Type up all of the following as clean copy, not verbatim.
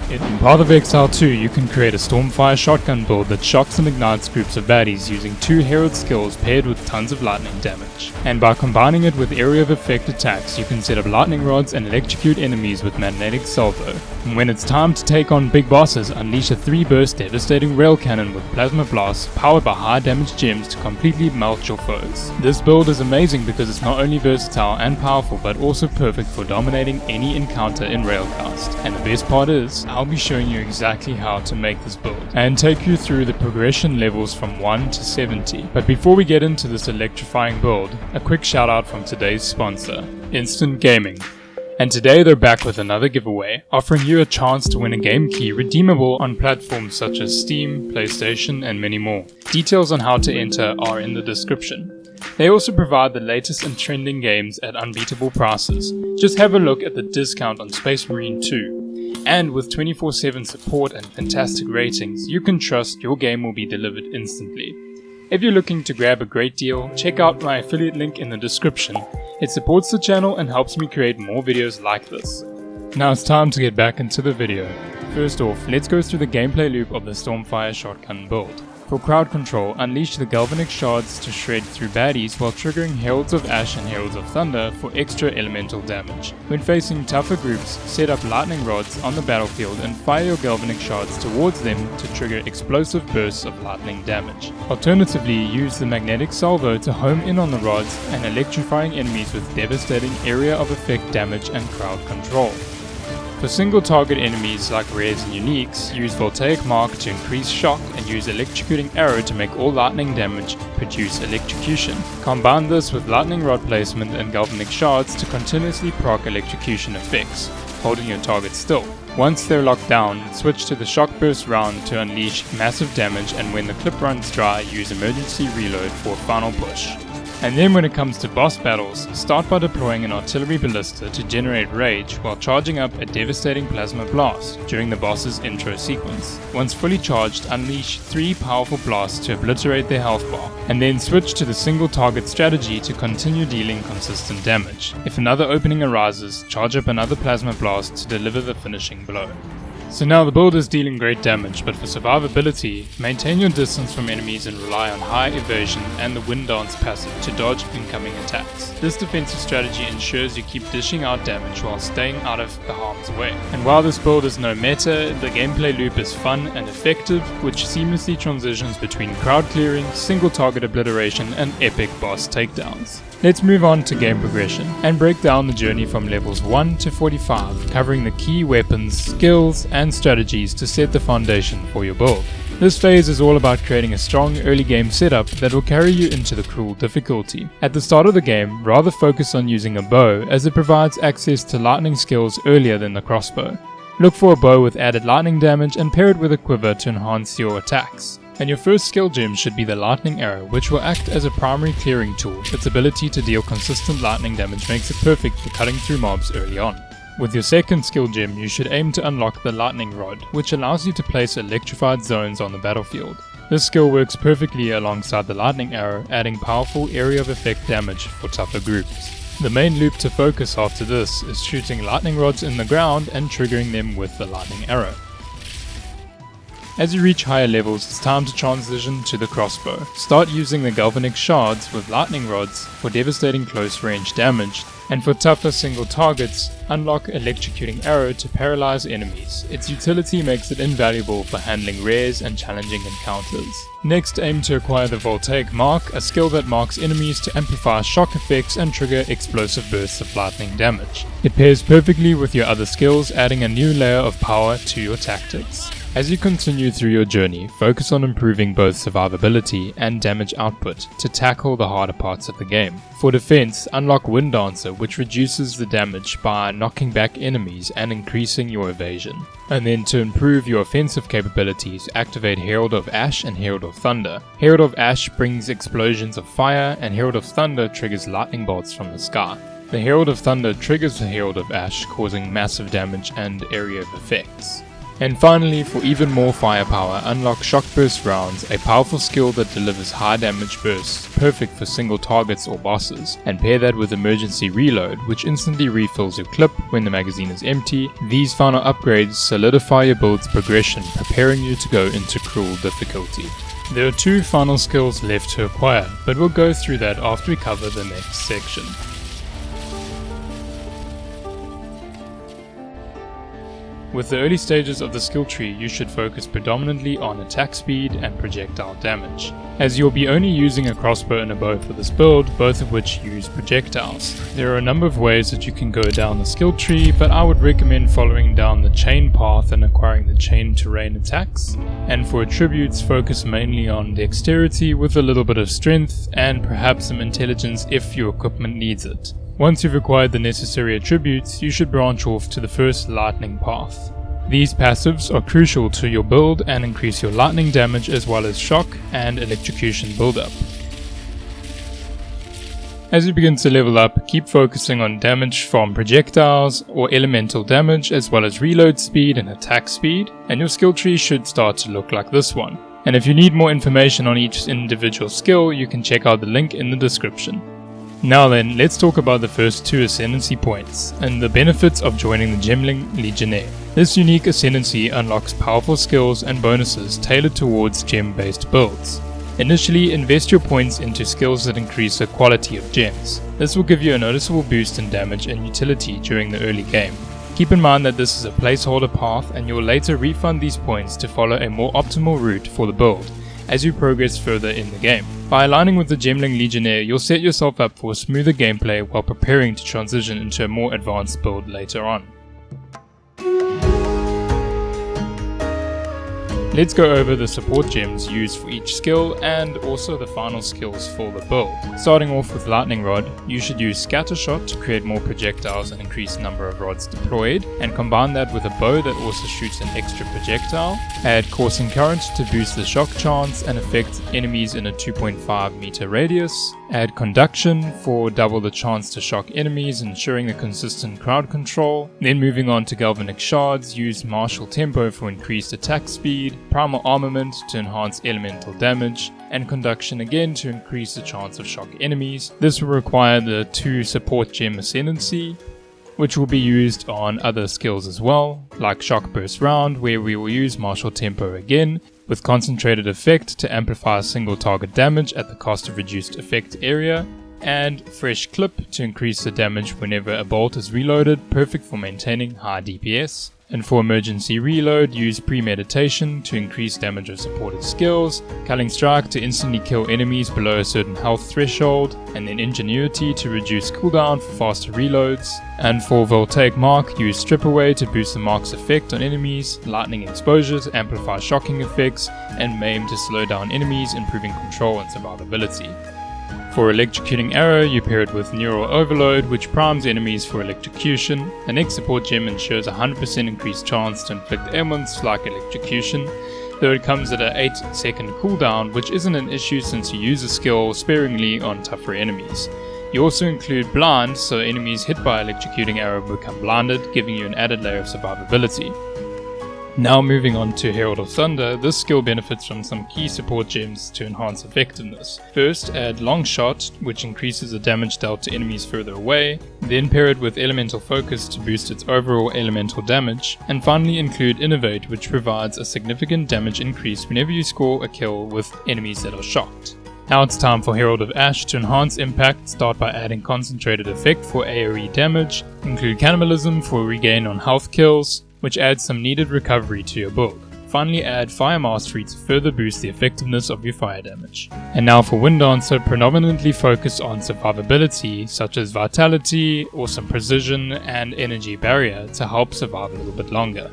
In Path of Exile 2, you can create a Stormfire Shotgun build that shocks and ignites groups of baddies using 2 Herald skills paired with tons of lightning damage. And by combining it with area of effect attacks, you can set up lightning rods and electrocute enemies with magnetic salvo. And when it's time to take on big bosses, unleash a 3-burst devastating rail cannon with plasma blasts powered by high damage gems to completely melt your foes. This build is amazing because it's not only versatile and powerful but also perfect for dominating any encounter in Wraeclast. And the best part is, I'll be showing you exactly how to make this build and take you through the progression levels from 1 to 70. But before we get into this electrifying build, a quick shout out from today's sponsor, Instant Gaming. And today they're back with another giveaway, offering you a chance to win a game key redeemable on platforms such as Steam, PlayStation and many more. Details on how to enter are in the description. They also provide the latest and trending games at unbeatable prices. Just have a look at the discount on Space Marine 2. And with 24/7 support and fantastic ratings, you can trust your game will be delivered instantly. If you're looking to grab a great deal, check out my affiliate link in the description. It supports the channel and helps me create more videos like this. Now it's time to get back into the video. First off, let's go through the gameplay loop of the Stormfire Shotgun build. For crowd control, unleash the galvanic shards to shred through baddies while triggering Heralds of Ash and Heralds of Thunder for extra elemental damage. When facing tougher groups, set up lightning rods on the battlefield and fire your galvanic shards towards them to trigger explosive bursts of lightning damage. Alternatively, use the magnetic salvo to home in on the rods and electrifying enemies with devastating area of effect damage and crowd control. For single target enemies like rares and uniques, use Voltaic Mark to increase shock and use Electrocuting Arrow to make all lightning damage produce electrocution. Combine this with lightning rod placement and galvanic shards to continuously proc electrocution effects, holding your target still. Once they're locked down, switch to the shock burst round to unleash massive damage, and when the clip runs dry, use emergency reload for a final push. And then when it comes to boss battles, start by deploying an artillery ballista to generate rage while charging up a devastating plasma blast during the boss's intro sequence. Once fully charged, unleash 3 powerful blasts to obliterate their health bar, and then switch to the single target strategy to continue dealing consistent damage. If another opening arises, charge up another plasma blast to deliver the finishing blow. So now the build is dealing great damage, but for survivability, maintain your distance from enemies and rely on high evasion and the wind dance passive to dodge incoming attacks. This defensive strategy ensures you keep dishing out damage while staying out of the harm's way. And while this build is no meta, the gameplay loop is fun and effective, which seamlessly transitions between crowd clearing, single target obliteration and epic boss takedowns. Let's move on to game progression and break down the journey from levels 1 to 45, covering the key weapons, skills and strategies to set the foundation for your build. This phase is all about creating a strong early game setup that will carry you into the cruel difficulty. At the start of the game, rather focus on using a bow as it provides access to lightning skills earlier than the crossbow. Look for a bow with added lightning damage and pair it with a quiver to enhance your attacks. And your first skill gem should be the lightning arrow, which will act as a primary clearing tool. Its ability to deal consistent lightning damage makes it perfect for cutting through mobs early on. With your second skill gem, you should aim to unlock the lightning rod, which allows you to place electrified zones on the battlefield. This skill works perfectly alongside the lightning arrow, adding powerful area of effect damage for tougher groups. The main loop to focus after this is shooting lightning rods in the ground and triggering them with the lightning arrow. As you reach higher levels, it's time to transition to the crossbow. Start using the galvanic shards with lightning rods for devastating close range damage, and for tougher single targets, unlock electrocuting arrow to paralyze enemies. Its utility makes it invaluable for handling rares and challenging encounters. Next, aim to acquire the Voltaic Mark, a skill that marks enemies to amplify shock effects and trigger explosive bursts of lightning damage. It pairs perfectly with your other skills, adding a new layer of power to your tactics. As you continue through your journey, focus on improving both survivability and damage output to tackle the harder parts of the game. For defense, unlock Wind Dancer, which reduces the damage by knocking back enemies and increasing your evasion. And then to improve your offensive capabilities, activate Herald of Ash and Herald of Thunder. Herald of Ash brings explosions of fire, and Herald of Thunder triggers lightning bolts from the sky. The Herald of Thunder triggers the Herald of Ash, causing massive damage and area of effects. And finally, for even more firepower, unlock Shock Burst Rounds, a powerful skill that delivers high damage bursts, perfect for single targets or bosses, and pair that with Emergency Reload, which instantly refills your clip when the magazine is empty. These final upgrades solidify your build's progression, preparing you to go into cruel difficulty. There are 2 final skills left to acquire, but we'll go through that after we cover the next section. With the early stages of the skill tree, you should focus predominantly on attack speed and projectile damage, as you'll be only using a crossbow and a bow for this build, both of which use projectiles. There are a number of ways that you can go down the skill tree, but I would recommend following down the chain path and acquiring the chain terrain attacks, and for attributes focus mainly on dexterity with a little bit of strength and perhaps some intelligence if your equipment needs it. Once you've acquired the necessary attributes, you should branch off to the first lightning path. These passives are crucial to your build and increase your lightning damage as well as shock and electrocution buildup. As you begin to level up, keep focusing on damage from projectiles or elemental damage as well as reload speed and attack speed, and your skill tree should start to look like this one. And if you need more information on each individual skill, you can check out the link in the description. Now then, let's talk about the first 2 ascendancy points, and the benefits of joining the Gemling Legionnaire. This unique ascendancy unlocks powerful skills and bonuses tailored towards gem-based builds. Initially, invest your points into skills that increase the quality of gems. This will give you a noticeable boost in damage and utility during the early game. Keep in mind that this is a placeholder path, and you will later refund these points to follow a more optimal route for the build as you progress further in the game. By aligning with the Gemling Legionnaire, you'll set yourself up for smoother gameplay while preparing to transition into a more advanced build later on. Let's go over the support gems used for each skill and also the final skills for the build. Starting off with Lightning Rod, you should use Scatter Shot to create more projectiles and increase the number of rods deployed, and combine that with a bow that also shoots an extra projectile. Add Coursing Current to boost the shock chance and affect enemies in a 2.5 meter radius. Add Conduction for double the chance to shock enemies, ensuring a consistent crowd control. Then moving on to Galvanic Shards, use Martial Tempo for increased attack speed, Primal Armament to enhance elemental damage, and Conduction again to increase the chance of shock enemies. This will require the 2 support gem ascendancy, which will be used on other skills as well, like Shock Burst Round, where we will use Martial Tempo again, with concentrated effect to amplify single target damage at the cost of reduced effect area, and Fresh Clip to increase the damage whenever a bolt is reloaded, perfect for maintaining high DPS. And for Emergency Reload, use Premeditation to increase damage of supported skills, Culling Strike to instantly kill enemies below a certain health threshold, and then Ingenuity to reduce cooldown for faster reloads. And for Voltaic Mark, use Strip Away to boost the mark's effect on enemies, Lightning Exposure to amplify shocking effects, and Maim to slow down enemies, improving control and survivability. For Electrocuting Arrow, you pair it with Neural Overload, which primes enemies for electrocution. The next support gem ensures a 100% increased chance to inflict ailments like electrocution, though it comes at an 8-second cooldown, which isn't an issue since you use the skill sparingly on tougher enemies. You also include Blind, so enemies hit by Electrocuting Arrow become blinded, giving you an added layer of survivability. Now moving on to Herald of Thunder, this skill benefits from some key support gems to enhance effectiveness. First, add Long Shot, which increases the damage dealt to enemies further away, then pair it with Elemental Focus to boost its overall elemental damage, and finally include Innovate, which provides a significant damage increase whenever you score a kill with enemies that are shocked. Now it's time for Herald of Ash. To enhance impact, start by adding Concentrated Effect for AoE damage, include Cannibalism for regain on health kills, which adds some needed recovery to your build. Finally, add Fire Mastery to further boost the effectiveness of your fire damage. And now for Wind Dancer, predominantly focus on survivability such as Vitality, Awesome Precision, and Energy Barrier to help survive a little bit longer.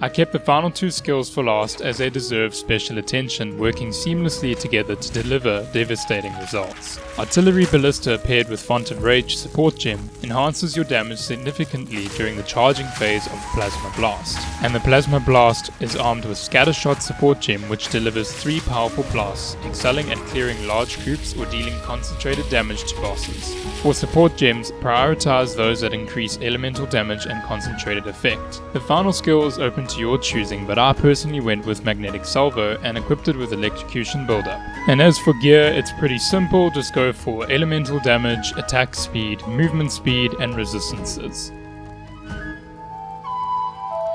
I kept the final 2 skills for last as they deserve special attention, working seamlessly together to deliver devastating results. Artillery Ballista paired with Font of Rage support gem enhances your damage significantly during the charging phase of Plasma Blast. And the Plasma Blast is armed with Scatter Shot support gem, which delivers 3 powerful blasts, excelling at clearing large groups or dealing concentrated damage to bosses. For support gems, prioritize those that increase elemental damage and concentrated effect. The final skill is open to your choosing, but I personally went with magnetic salvo and equipped it with electrocution buildup. And as for gear, it's pretty simple, just go for elemental damage, attack speed, movement speed, and resistances.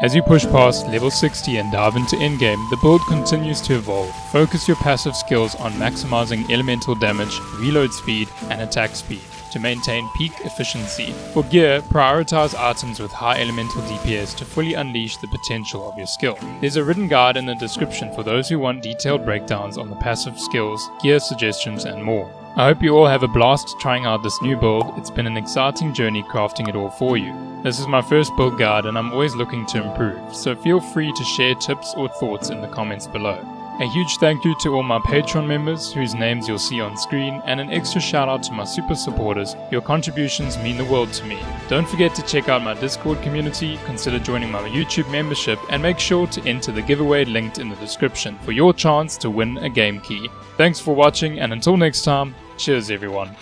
As you push past level 60 and dive into Endgame, the build continues to evolve. Focus your passive skills on maximizing elemental damage, reload speed, and attack speed to maintain peak efficiency. For gear, prioritize items with high elemental DPS to fully unleash the potential of your skill. There's a written guide in the description for those who want detailed breakdowns on the passive skills, gear suggestions, and more. I hope you all have a blast trying out this new build. It's been an exciting journey crafting it all for you. This is my first build guide and I'm always looking to improve, so feel free to share tips or thoughts in the comments below. A huge thank you to all my Patreon members whose names you'll see on screen, and an extra shout out to my super supporters. Your contributions mean the world to me. Don't forget to check out my Discord community, consider joining my YouTube membership, and make sure to enter the giveaway linked in the description for your chance to win a game key. Thanks for watching, and until next time, cheers everyone.